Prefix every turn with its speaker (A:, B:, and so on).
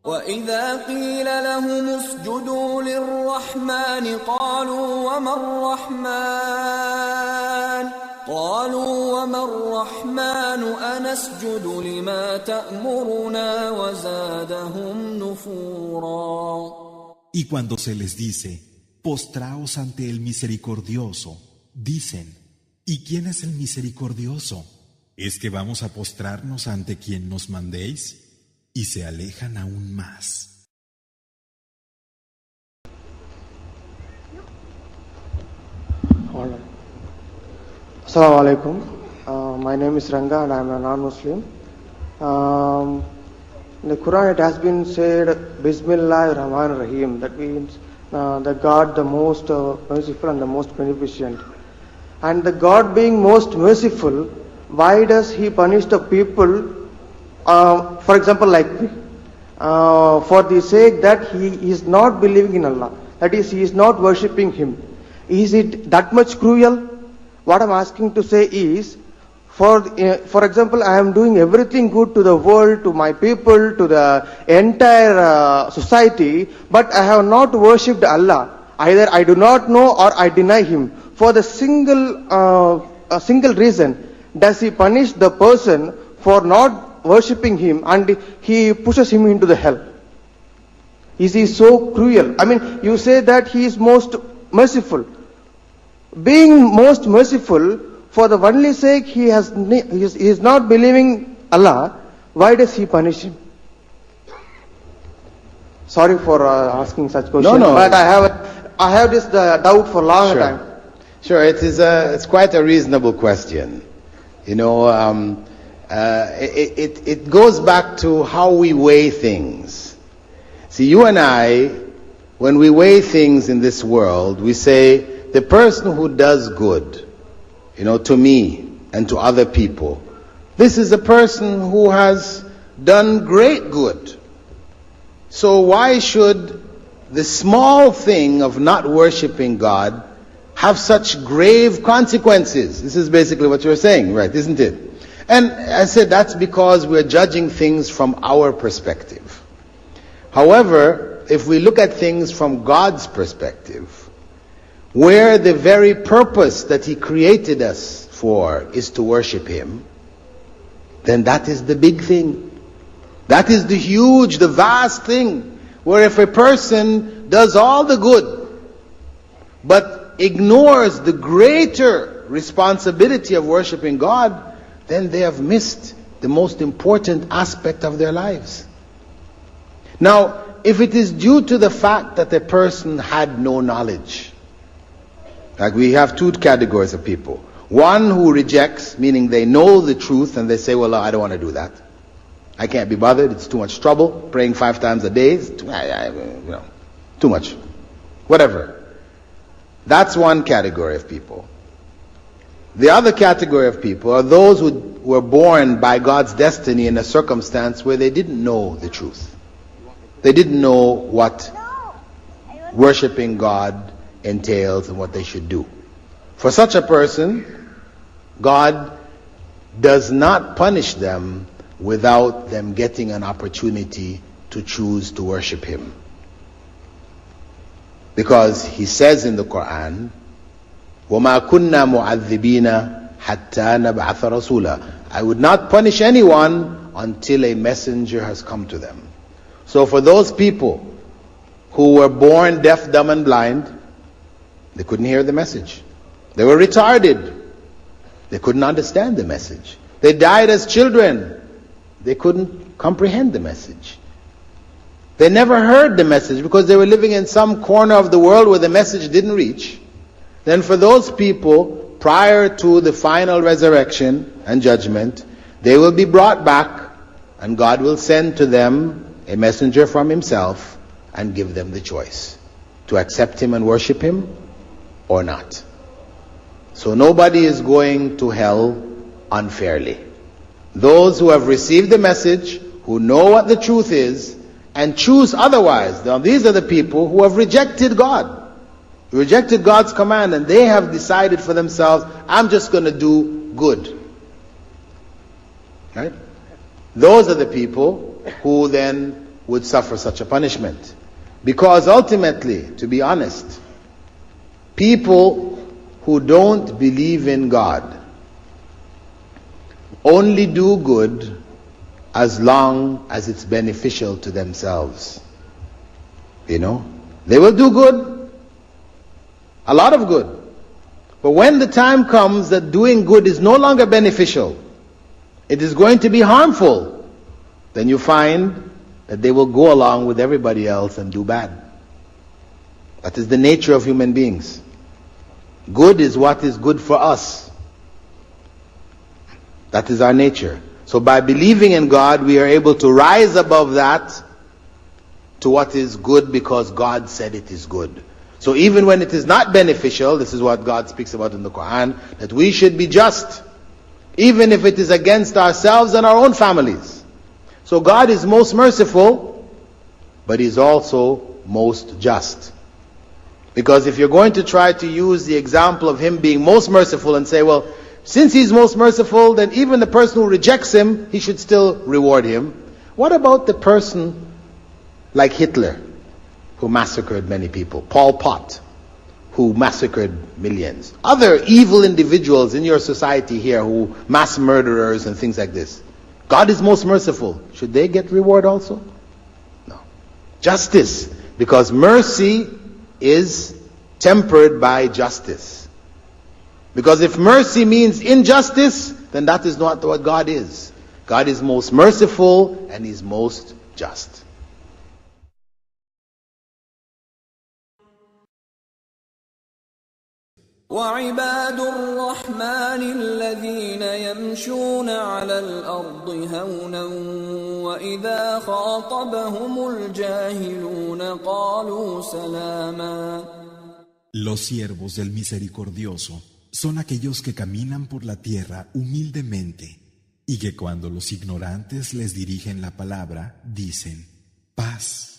A: وَإِذَا قِيلَ لَهُمُ اسْجُدُوا لِلرَّحْمَنِ قالوا وما الرحمن أنسجد لما تأمرنا وزادهم نفورا.
B: Y cuando se les dice, postraos ante el misericordioso, dicen, ¿y quién es el misericordioso? ¿Es que vamos a postrarnos ante quien nos mandéis? Y se alejan aún más.
C: Assalamu alaikum. My name is Ranga and I am a non-Muslim. In the Quran it has been said, Bismillah ar-Rahman ar-Rahim. That means the God the most merciful and the most beneficent. And the God being most merciful, why does He punish the people, for example like me, for the sake that he is not believing in Allah? That is, he is not worshipping Him. Is it that much cruel? What I am asking to say is, for example, I am doing everything good to the world, to my people, to the entire society, but I have not worshipped Allah. Either I do not know or I deny Him. For the a single reason, does He punish the person for not worshipping Him and He pushes him into the hell? Is He so cruel? I mean, you say that He is most merciful. Being most merciful, for the only sake he is not believing Allah, why does He punish him? Sorry for asking such questions, but I have this doubt for a long time.
D: Sure, it's quite a reasonable question. You know, it goes back to how we weigh things. See, you and I, when we weigh things in this world, we say, the person who does good, you know, to me and to other people, this is a person who has done great good. So why should the small thing of not worshipping God have such grave consequences? This is basically what you're saying, right, isn't it? And I said that's because we're judging things from our perspective. However, if we look at things from God's perspective, where the very purpose that He created us for is to worship Him, then that is the big thing. That is the huge, the vast thing, where if a person does all the good, but ignores the greater responsibility of worshiping God, then they have missed the most important aspect of their lives. Now, if it is due to the fact that a person had no knowledge, like we have two categories of people. One who rejects, meaning they know the truth and they say, well, I don't want to do that. I can't be bothered, it's too much trouble. Praying 5 times a day is too much. Whatever. That's one category of people. The other category of people are those who were born by God's destiny in a circumstance where they didn't know the truth. They didn't know what worshiping God entails and what they should do. For such a person, God does not punish them without them getting an opportunity to choose to worship Him. Because He says in the Quran, وَمَا كُنَّا مُعَذِّبِينَ حَتَّى نَبْعَثَ رَسُولًا. I would not punish anyone until a messenger has come to them. So for those people who were born deaf, dumb and blind, they couldn't hear the message. They were retarded. They couldn't understand the message. They died as children. They couldn't comprehend the message. They never heard the message because they were living in some corner of the world where the message didn't reach. Then for those people, prior to the final resurrection and judgment, they will be brought back and God will send to them a messenger from Himself and give them the choice to accept Him and worship Him or not. So nobody is going to hell unfairly. Those who have received the message, who know what the truth is, and choose otherwise. Now these are the people who have rejected God. Rejected God's command, and they have decided for themselves, I'm just going to do good. Right? Those are the people who then would suffer such a punishment. Because ultimately, to be honest, people who don't believe in God only do good as long as it's beneficial to themselves. You know? They will do good, a lot of good. But when the time comes that doing good is no longer beneficial, it is going to be harmful, then you find that they will go along with everybody else and do bad. That is the nature of human beings. Good is what is good for us. That is our nature. So by believing in God, we are able to rise above that to what is good because God said it is good. So even when it is not beneficial, this is what God speaks about in the Quran, that we should be just, even if it is against ourselves and our own families. So God is most merciful, but He's also most just. Because if you're going to try to use the example of Him being most merciful and say, well, since He's most merciful, then even the person who rejects Him, He should still reward him. What about the person like Hitler, who massacred many people? Pol Pot, who massacred millions. Other evil individuals in your society here who mass murderers and things like this. God is most merciful. Should they get reward also? No. Justice. Because mercy is tempered by justice. Because if mercy means injustice, then that is not what God is. God is most merciful and He's most just.
A: وعباد الرحمن الذين يمشون على الأرض هونا وإذا خاطبهم الجاهلون قالوا سلاما.
B: Los siervos del Misericordioso son aquellos que caminan por la tierra humildemente y que cuando los ignorantes les dirigen la palabra dicen paz.